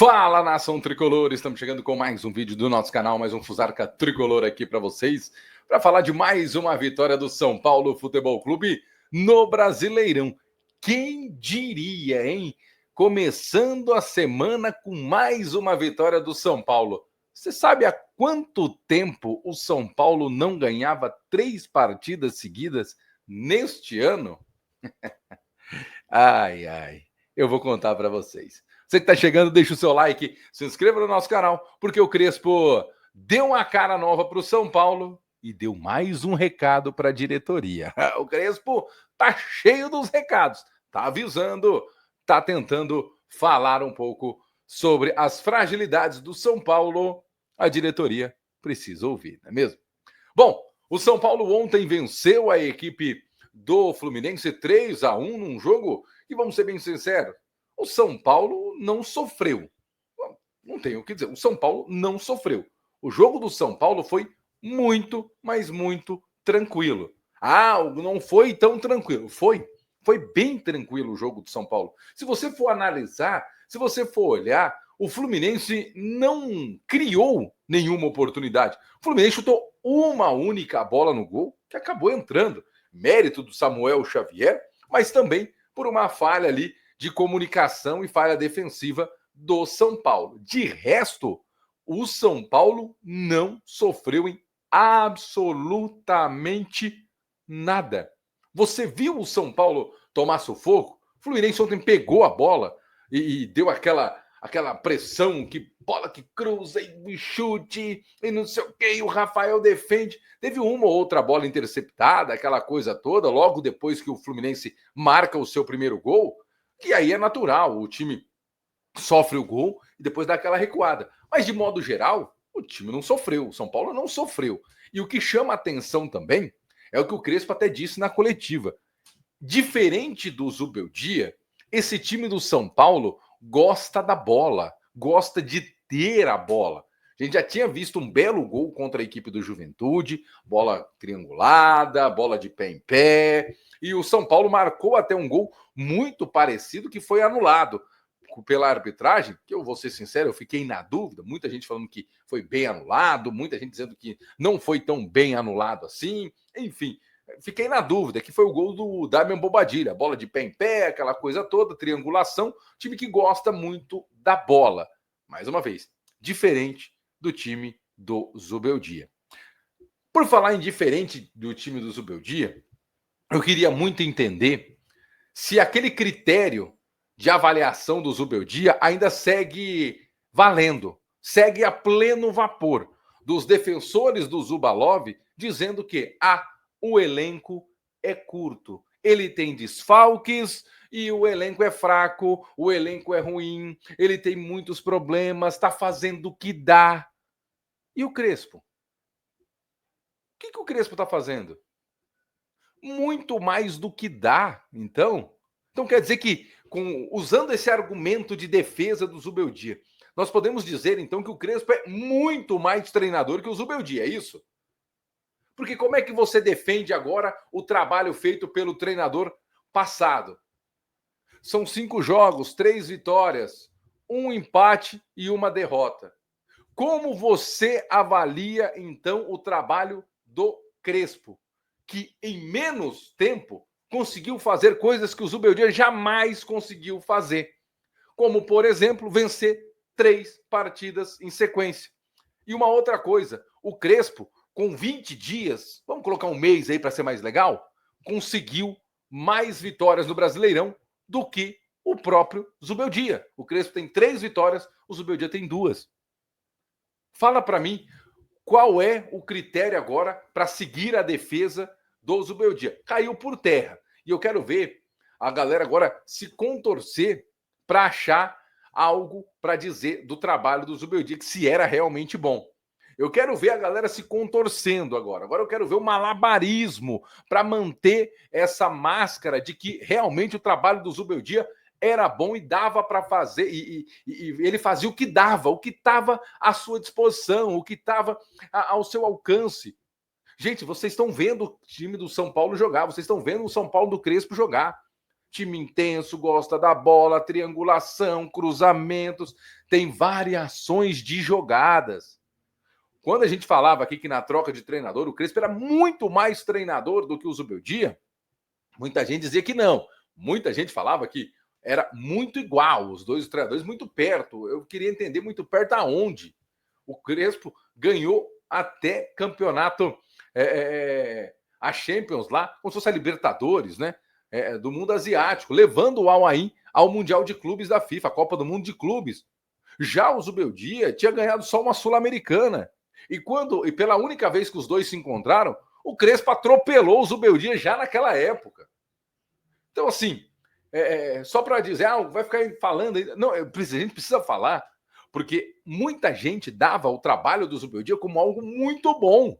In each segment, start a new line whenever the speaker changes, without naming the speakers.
Fala, nação tricolor! Estamos chegando com mais um vídeo do nosso canal, mais um Fusarca Tricolor aqui para vocês, para falar de mais uma vitória do São Paulo Futebol Clube no Brasileirão. Quem diria, hein? Começando a semana com mais uma vitória do São Paulo. Você sabe há quanto tempo o São Paulo não ganhava 3 partidas seguidas neste ano? Ai, eu vou contar para vocês. Você que está chegando, deixa o seu like, se inscreva no nosso canal, porque o Crespo deu uma cara nova para o São Paulo e deu mais um recado para a diretoria. O Crespo tá cheio dos recados, tá avisando, tá tentando falar um pouco sobre as fragilidades do São Paulo. A diretoria precisa ouvir, não é mesmo? Bom, o São Paulo ontem venceu a equipe do Fluminense 3-1 num jogo que, vamos ser bem sinceros, o São Paulo não sofreu. Não tenho o que dizer. O São Paulo não sofreu. O jogo do São Paulo foi muito, mas muito tranquilo. Não foi tão tranquilo. Foi bem tranquilo o jogo do São Paulo. Se você for analisar, se você for olhar, o Fluminense não criou nenhuma oportunidade. O Fluminense chutou uma única bola no gol que acabou entrando. Mérito do Samuel Xavier, mas também por uma falha ali de comunicação e falha defensiva do São Paulo. De resto, o São Paulo não sofreu em absolutamente nada. Você viu o São Paulo tomar sufoco? O Fluminense ontem pegou a bola e deu aquela pressão, que bola que cruza e chute e não sei o que, e o Rafael defende. Teve uma ou outra bola interceptada, aquela coisa toda, logo depois que o Fluminense marca o seu primeiro gol, que aí é natural, o time sofre o gol e depois dá aquela recuada. Mas, de modo geral, o time não sofreu, o São Paulo não sofreu. E o que chama atenção também é o que o Crespo até disse na coletiva. Diferente do Zubeldia, esse time do São Paulo gosta da bola, gosta de ter a bola. A gente já tinha visto um belo gol contra a equipe do Juventude, bola triangulada, bola de pé em pé, e o São Paulo marcou até um gol muito parecido que foi anulado pela arbitragem, que eu vou ser sincero, eu fiquei na dúvida, muita gente falando que foi bem anulado, muita gente dizendo que não foi tão bem anulado assim, enfim, fiquei na dúvida, que foi o gol do Damian Bobadilla, bola de pé em pé, aquela coisa toda, triangulação, time que gosta muito da bola. Mais uma vez, diferente do time do Zubeldia. Por falar em diferente do time do Zubeldia, eu queria muito entender se aquele critério de avaliação do Zubeldia ainda segue valendo, segue a pleno vapor, dos defensores do Zubalov dizendo que o elenco é curto, ele tem desfalques e o elenco é fraco, o elenco é ruim, ele tem muitos problemas, está fazendo o que dá. E o Crespo? O que o Crespo está fazendo? Muito mais do que dá, então. Então quer dizer que, usando esse argumento de defesa do Zubeldia, nós podemos dizer então que o Crespo é muito mais treinador que o Zubeldia, é isso? Porque como é que você defende agora o trabalho feito pelo treinador passado? São 5 jogos, 3 vitórias, 1 empate e 1 derrota. Como você avalia então o trabalho do Crespo, que em menos tempo conseguiu fazer coisas que o Zubeldia jamais conseguiu fazer, como, por exemplo, vencer 3 partidas em sequência. E uma outra coisa, o Crespo, com 20 dias, vamos colocar um mês aí para ser mais legal, conseguiu mais vitórias no Brasileirão do que o próprio Zubeldia. O Crespo tem 3 vitórias, o Zubeldia tem 2. Fala para mim qual é o critério agora para seguir a defesa do Zubeldia. Caiu por terra. E eu quero ver a galera agora se contorcer para achar algo para dizer do trabalho do Zubeldia, que se era realmente bom. Eu quero ver a galera se contorcendo agora. Agora eu quero ver o malabarismo para manter essa máscara de que realmente o trabalho do Zubeldia era bom e dava para fazer, e ele fazia o que dava, o que estava à sua disposição, o que estava ao seu alcance. Gente, vocês estão vendo o time do São Paulo jogar, vocês estão vendo o São Paulo do Crespo jogar. time intenso, gosta da bola, triangulação, cruzamentos, tem variações de jogadas. Quando a gente falava aqui que na troca de treinador o Crespo era muito mais treinador do que o Zubeldia, muita gente dizia que não. Muita gente falava que era muito igual, os dois treinadores muito perto. Eu queria entender muito perto aonde. O Crespo ganhou até campeonato, a Champions lá, como se fosse a Libertadores, né? Do mundo asiático, levando o Al Ain ao Mundial de Clubes da FIFA, a Copa do Mundo de Clubes. Já o Zubeldia tinha ganhado só uma Sul-Americana. E pela única vez que os dois se encontraram, o Crespo atropelou o Zubeldia já naquela época. Então, assim, só para dizer, vai ficar falando aí. Não, a gente precisa falar, porque muita gente dava o trabalho do Zubeldia como algo muito bom.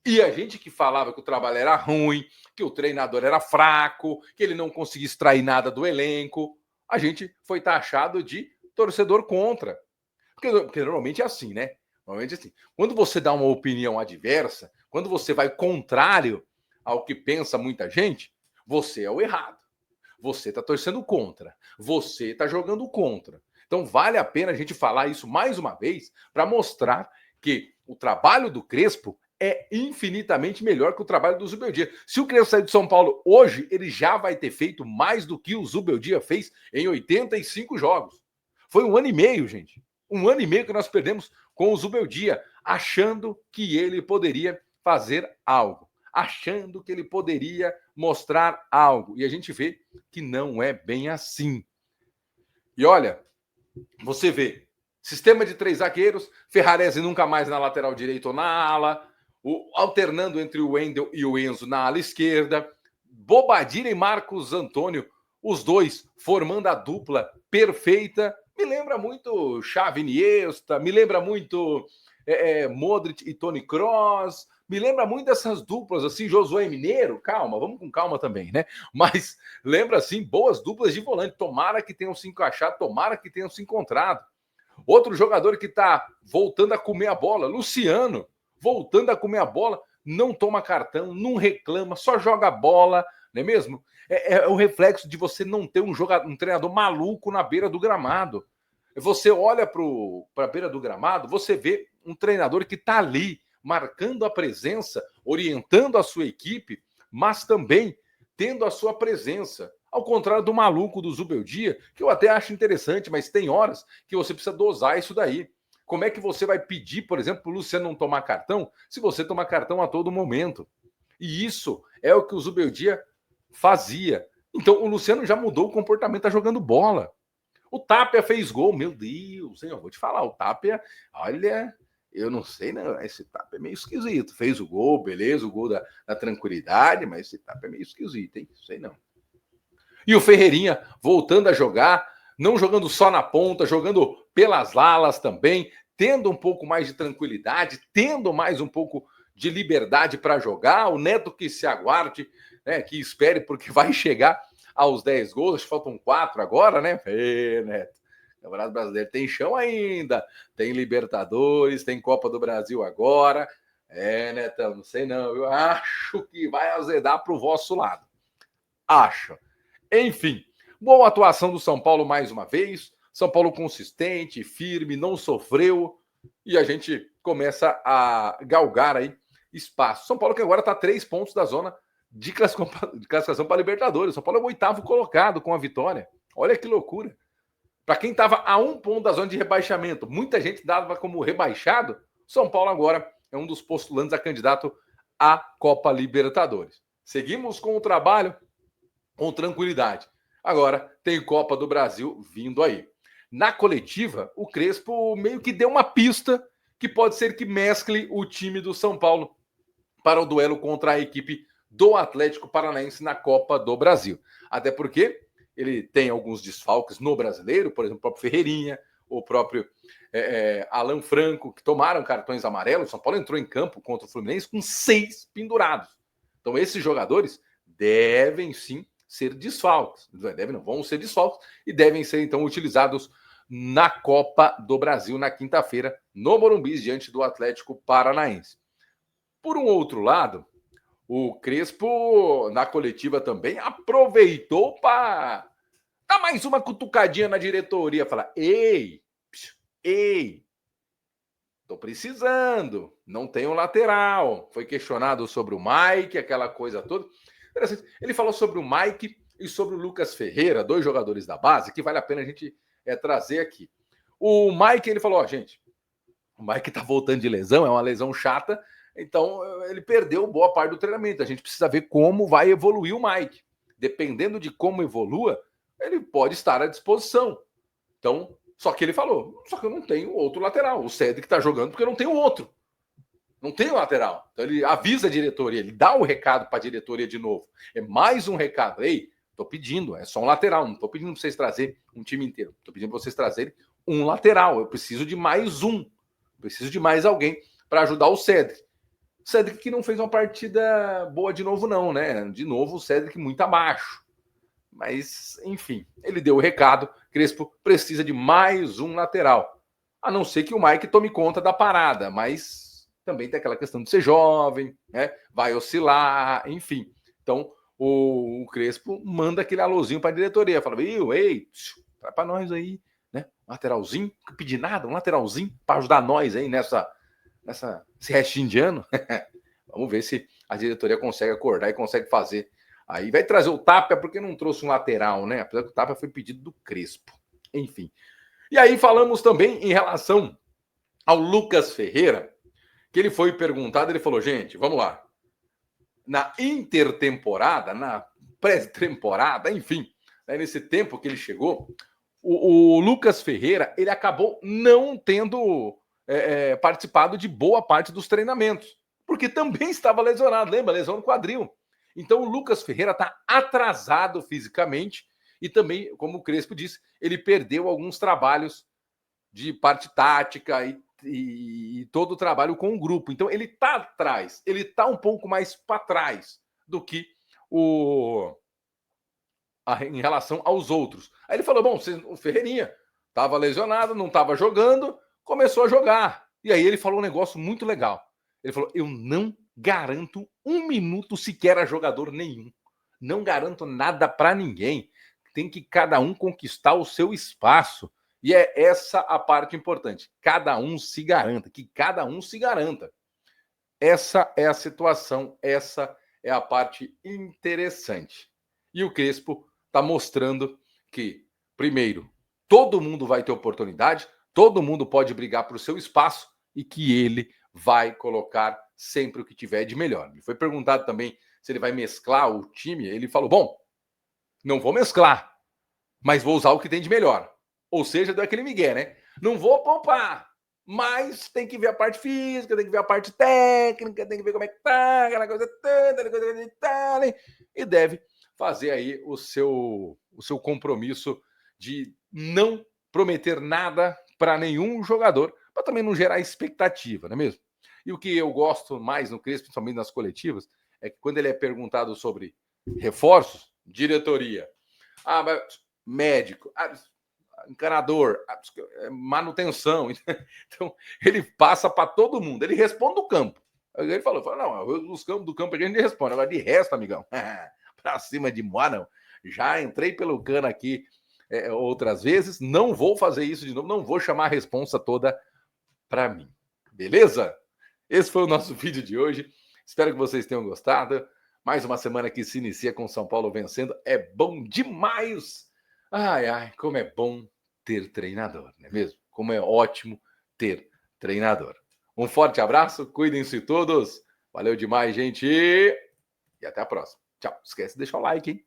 E a gente que falava que o trabalho era ruim, que o treinador era fraco, que ele não conseguia extrair nada do elenco, a gente foi taxado de torcedor contra. Porque normalmente é assim, né? Normalmente é assim. Quando você dá uma opinião adversa, quando você vai contrário ao que pensa muita gente, você é o errado. Você está torcendo contra. Você está jogando contra. Então vale a pena a gente falar isso mais uma vez para mostrar que o trabalho do Crespo é infinitamente melhor que o trabalho do Zubeldia. Se o Crespo sair de São Paulo hoje, ele já vai ter feito mais do que o Zubeldia fez em 85 jogos. Foi 1 ano e meio, gente. 1 ano e meio que nós perdemos com o Zubeldia, achando que ele poderia fazer algo, achando que ele poderia mostrar algo. E a gente vê que não é bem assim. E olha, você vê, sistema de 3 zagueiros, Ferrarese nunca mais na lateral direita ou na ala, alternando entre o Wendel e o Enzo na ala esquerda, Bobadilla e Marcos Antônio, os dois formando a dupla perfeita. Me lembra muito Xavi Iniesta, me lembra muito Modric e Toni Kroos, me lembra muito dessas duplas, assim, Josué Mineiro, calma, vamos com calma também, né? Mas lembra, assim, boas duplas de volante, tomara que tenham se encaixado, tomara que tenham se encontrado. Outro jogador que está voltando a comer a bola, Luciano, voltando a comer a bola, não toma cartão, não reclama, só joga bola, não é mesmo? É o reflexo de você não ter um treinador maluco na beira do gramado. Você olha para a beira do gramado, você vê um treinador que está ali, marcando a presença, orientando a sua equipe, mas também tendo a sua presença. Ao contrário do maluco do Zubeldia, que eu até acho interessante, mas tem horas que você precisa dosar isso daí. Como é que você vai pedir, por exemplo, para o Luciano não tomar cartão, se você tomar cartão a todo momento? E isso é o que o Zubeldia fazia. Então, o Luciano já mudou o comportamento, está jogando bola. O Tapia fez gol, meu Deus, eu vou te falar, o Tapia, olha, eu não sei, não, esse Tapia é meio esquisito. Fez o gol, beleza, o gol da tranquilidade, mas esse Tapia é meio esquisito, hein? Sei não. E o Ferreirinha voltando a jogar, não jogando só na ponta, jogando pelas alas também, tendo um pouco mais de tranquilidade, tendo mais um pouco de liberdade para jogar. O Neto que se aguarde, né, que espere, porque vai chegar aos 10 gols, faltam 4 agora, né? Neto, o Campeonato Brasileiro tem chão ainda, tem Libertadores, tem Copa do Brasil agora. Netão, não sei não, eu acho que vai azedar para o vosso lado. Acho. Enfim, boa atuação do São Paulo mais uma vez. São Paulo consistente, firme, não sofreu. E a gente começa a galgar aí espaço. São Paulo que agora está a 3 pontos da zona de classificação para a Libertadores. São Paulo é o 8º colocado com a vitória. Olha que loucura. Para quem estava a 1 ponto da zona de rebaixamento, muita gente dava como rebaixado. São Paulo agora é um dos postulantes a candidato à Copa Libertadores. Seguimos com o trabalho com tranquilidade. Agora tem Copa do Brasil vindo aí. Na coletiva, o Crespo meio que deu uma pista que pode ser que mescle o time do São Paulo para o duelo contra a equipe do Atlético Paranaense na Copa do Brasil. Até porque ele tem alguns desfalques no brasileiro, por exemplo, o próprio Ferreirinha, o próprio Alan Franco, que tomaram cartões amarelos. O São Paulo entrou em campo contra o Fluminense com 6 pendurados. Então esses jogadores devem sim ser desfalques. Vão ser desfalques e devem ser, então, utilizados na Copa do Brasil na quinta-feira, no Morumbi, diante do Atlético Paranaense. Por um outro lado, o Crespo, na coletiva também, aproveitou para dar mais uma cutucadinha na diretoria. Falar, ei, tô precisando, não tem um lateral. Foi questionado sobre o Mike, aquela coisa toda. Ele falou sobre o Mike e sobre o Lucas Ferreira, 2 jogadores da base, que vale a pena a gente trazer aqui. O Mike, ele falou, gente, o Mike tá voltando de lesão, é uma lesão chata, então ele perdeu boa parte do treinamento. A gente precisa ver como vai evoluir o Mike. Dependendo de como evolua, ele pode estar à disposição. Então, só que ele falou, só que eu não tenho outro lateral. O Cedric tá jogando porque eu não tenho outro. Não tem lateral. Então ele avisa a diretoria, ele dá o recado para a diretoria de novo. É mais um recado. Ei, tô pedindo, é só um lateral. Não tô pedindo para vocês trazerem um time inteiro. Tô pedindo para vocês trazerem um lateral. Eu preciso de mais um. Preciso de mais alguém para ajudar o Cedric. Cedric que não fez uma partida boa de novo, não, né? De novo, o Cedric muito abaixo. Mas, enfim, ele deu o recado. Crespo precisa de mais um lateral. A não ser que o Mike tome conta da parada, mas também tem aquela questão de ser jovem, né? Vai oscilar, enfim. Então, o Crespo manda aquele alôzinho para a diretoria. Fala, ei, traz para nós aí, né? Um lateralzinho, não pedi nada, um lateralzinho para ajudar nós aí nesse restinho de ano. Vamos ver se a diretoria consegue acordar e consegue fazer. Aí vai trazer o Tapia porque não trouxe um lateral, né? Apesar que o Tapia foi pedido do Crespo. Enfim. E aí falamos também em relação ao Lucas Ferreira, que ele foi perguntado, ele falou, gente, vamos lá. Na intertemporada, na pré-temporada, enfim, né, nesse tempo que ele chegou, o Lucas Ferreira, ele acabou não tendo participado de boa parte dos treinamentos, porque também estava lesionado, lembra? Lesão no quadril. Então o Lucas Ferreira está atrasado fisicamente e também, como o Crespo disse, ele perdeu alguns trabalhos de parte tática e todo o trabalho com o grupo. Então ele está atrás, ele está um pouco mais para trás do que em relação aos outros. Aí ele falou, bom, o Ferreirinha estava lesionado, não estava jogando, começou a jogar. E aí ele falou um negócio muito legal. Ele falou, eu não garanto um minuto sequer a jogador nenhum. Não garanto nada para ninguém. Tem que cada um conquistar o seu espaço. E é essa a parte importante. Cada um se garanta, que cada um se garanta. Essa é a situação, essa é a parte interessante. E o Crespo está mostrando que, primeiro, todo mundo vai ter oportunidade, todo mundo pode brigar por seu espaço e que ele vai colocar sempre o que tiver de melhor. Me foi perguntado também se ele vai mesclar o time. Ele falou, bom, não vou mesclar, mas vou usar o que tem de melhor. Ou seja, deu aquele migué, né? Não vou poupar, mas tem que ver a parte física, tem que ver a parte técnica, tem que ver como é que tá, aquela coisa toda, e deve fazer aí o seu compromisso de não prometer nada para nenhum jogador, para também não gerar expectativa, não é mesmo? E o que eu gosto mais no Crespo, principalmente nas coletivas, é que quando ele é perguntado sobre reforços, diretoria, médico, encanador, manutenção. Então, ele passa para todo mundo. Ele responde do campo. Ele falou, não, os campos do campo a gente responde. Agora, de resto, amigão, para cima de Moá, não. Já entrei pelo cano aqui outras vezes, não vou fazer isso de novo, não vou chamar a responsa toda para mim. Beleza? Esse foi o nosso vídeo de hoje. Espero que vocês tenham gostado. Mais uma semana que se inicia com São Paulo vencendo. É bom demais! Ai, como é bom ter treinador, não é mesmo? Como é ótimo ter treinador. Um forte abraço, cuidem-se todos. Valeu demais, gente. E até a próxima. Tchau. Não esquece de deixar o like, hein?